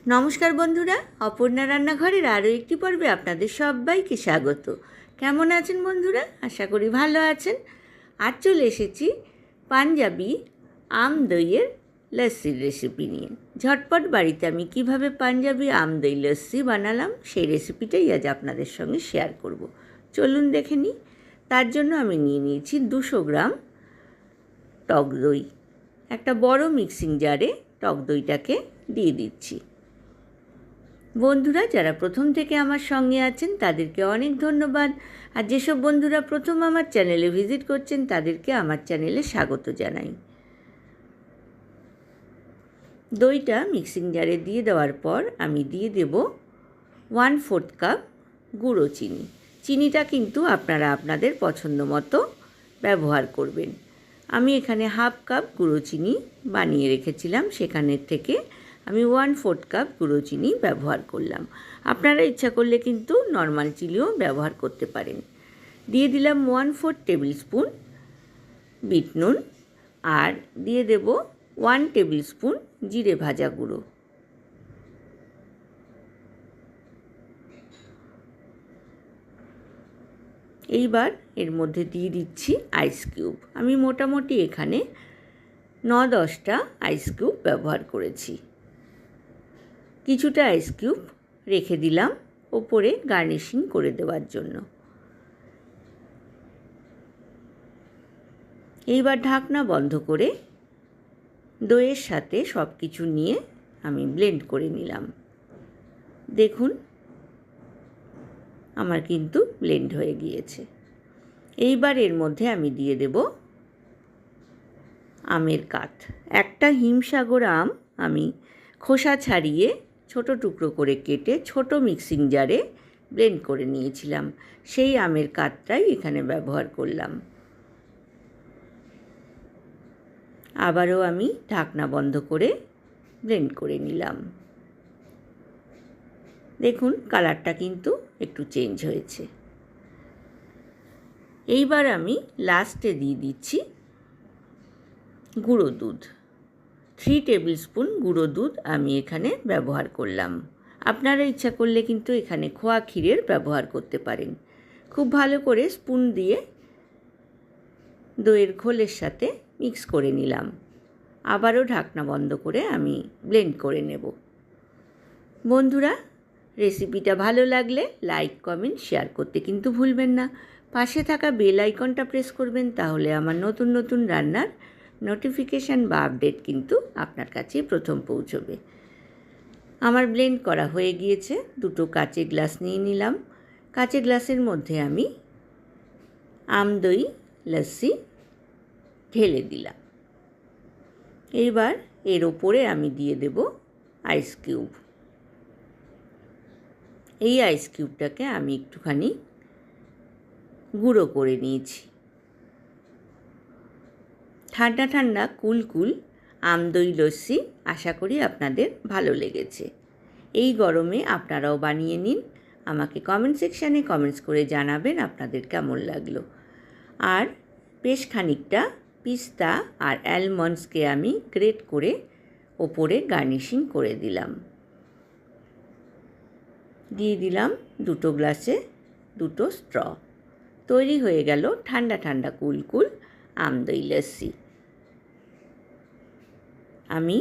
নমস্কার বন্ধুরা, অপর্ণা রান্নাঘরের আরও একটি পর্বে আপনাদের সবাইকে স্বাগত। কেমন আছেন বন্ধুরা? আশা করি ভালো আছেন। আজ চলে এসেছি পাঞ্জাবি আম দইয়ের লস্যির রেসিপি নিয়ে। ঝটপট বাড়িতে আমি কিভাবে পাঞ্জাবি আম দই লস্যি বানালাম সেই রেসিপিটাই আজ আপনাদের সঙ্গে শেয়ার করব। চলুন দেখে নিই। তার জন্য আমি নিয়ে নিয়েছি 200 গ্রাম টক দই। একটা বড় মিক্সিং জারে টক দইটাকে দিয়ে দিচ্ছি। বন্ধুরা যারা প্রথম থেকে আমার সঙ্গে আছেন তাদেরকে অনেক ধন্যবাদ, আর যেসব বন্ধুরা প্রথম আমার চ্যানেলে ভিজিট করছেন তাদেরকে আমার চ্যানেলে স্বাগত জানাই। দইটা মিক্সিং জারে দিয়ে দেওয়ার পর আমি দিয়ে দেব 1/4 কাপ গুঁড়ো চিনি। চিনিটা কিন্তু আপনারা আপনাদের পছন্দ মতো ব্যবহার করবেন। আমি এখানে 1/2 কাপ গুঁড়ো চিনি বানিয়ে রেখেছিলাম, সেখানের থেকে আমি 1/4 কাপ গুঁড়ো চিনি ব্যবহার করলাম। আপনারা ইচ্ছা করলে কিন্তু নর্মাল চিনিও ব্যবহার করতে পারেন। দিয়ে দিলাম 1/4 টেবিল স্পুন বিট নুন, আর দিয়ে দেব 1 টেবিল স্পুন জিরে ভাজা গুঁড়ো। এইবার এর মধ্যে দিয়ে দিচ্ছি আইস কিউব। আমি মোটামুটি এখানে 9-10টা আইস কিউব ব্যবহার করেছি। কিছুটা আইস কিউব রেখে দিলাম ওপরে গার্নিশিং করে দেওয়ার জন্য। এইবার ঢাকনা বন্ধ করে দইয়ের সাথে সব কিছু নিয়ে আমি ব্লেন্ড করে নিলাম। দেখুন আমার কিন্তু ব্লেন্ড হয়ে গিয়েছে। এইবার এর মধ্যে আমি দিয়ে দেব আমের কাঠ। একটা হিমসাগর আম আমি খোসা ছাড়িয়ে ছোট টুকরো করে কেটে ছোট মিক্সিং জারে ব্লেন্ড করে নিয়েছিলাম, সেই আমের কাঠটাই এখানে ব্যবহার করলাম। আবারও আমি ঢাকনা বন্ধ করে ব্লেন্ড করে নিলাম। দেখুন কালারটা কিন্তু একটু চেঞ্জ হয়েছে। এইবার আমি লাস্টে দিয়ে দিচ্ছি গুঁড়ো দুধ। 3 টেবিল স্পুন গুঁড়ো দুধ আমি এখানে ব্যবহার করলাম। আপনারা ইচ্ছা করলে কিন্তু এখানে খোয়া ক্ষীরের ব্যবহার করতে পারেন। খুব ভালো করে স্পুন দিয়ে দইয়ের ঘোলের সাথে মিক্স করে নিলাম। আবারও ঢাকনা বন্ধ করে আমি ব্লেন্ড করে নেব। বন্ধুরা রেসিপিটা ভালো লাগলে লাইক, কমেন্ট, শেয়ার করতে কিন্তু ভুলবেন না। পাশে থাকা বেল আইকনটা প্রেস করবেন, তাহলে আমার নতুন নতুন রান্নার নোটিফিকেশান বা আপডেট কিন্তু আপনার কাছে প্রথম পৌঁছবে। আমার ব্লেন্ড করা হয়ে গিয়েছে। 2টো কাচের গ্লাস নিয়ে নিলাম। কাচের গ্লাসের মধ্যে আমি আম দই লস্যি ঢেলে দিলাম। এইবার এর ওপরে আমি দিয়ে দেব আইস কিউব। এই আইস কিউবটাকে আমি একটুখানি গুঁড়ো করে নিয়েছি। ঠান্ডা ঠান্ডা কুল আম দই লস্যি আশা করি আপনাদের ভালো লেগেছে। এই গরমে আপনারাও বানিয়ে নিন। আমাকে কমেন্ট সেকশানে কমেন্টস করে জানাবেন আপনাদের কেমন লাগলো। আর বেশ খানিকটা পিস্তা আর অ্যালমন্ডসকে আমি গ্রেট করে ওপরে গার্নিশিং করে দিলাম। দিয়ে দিলাম 2টো গ্লাসে 2টো স্ট্র। তৈরি হয়ে গেল ঠান্ডা ঠান্ডা কুল আম দই লস্যি। আমি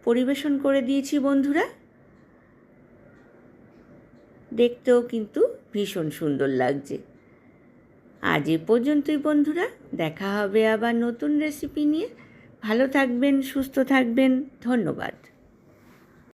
পরিবেশন করে দিয়েছি বন্ধুরা। দেখতেও কিন্তু ভীষণ সুন্দর লাগছে। আজ এ পর্যন্তই বন্ধুরা, দেখা হবে আবার নতুন রেসিপি নিয়ে। ভালো থাকবেন, সুস্থ থাকবেন। ধন্যবাদ।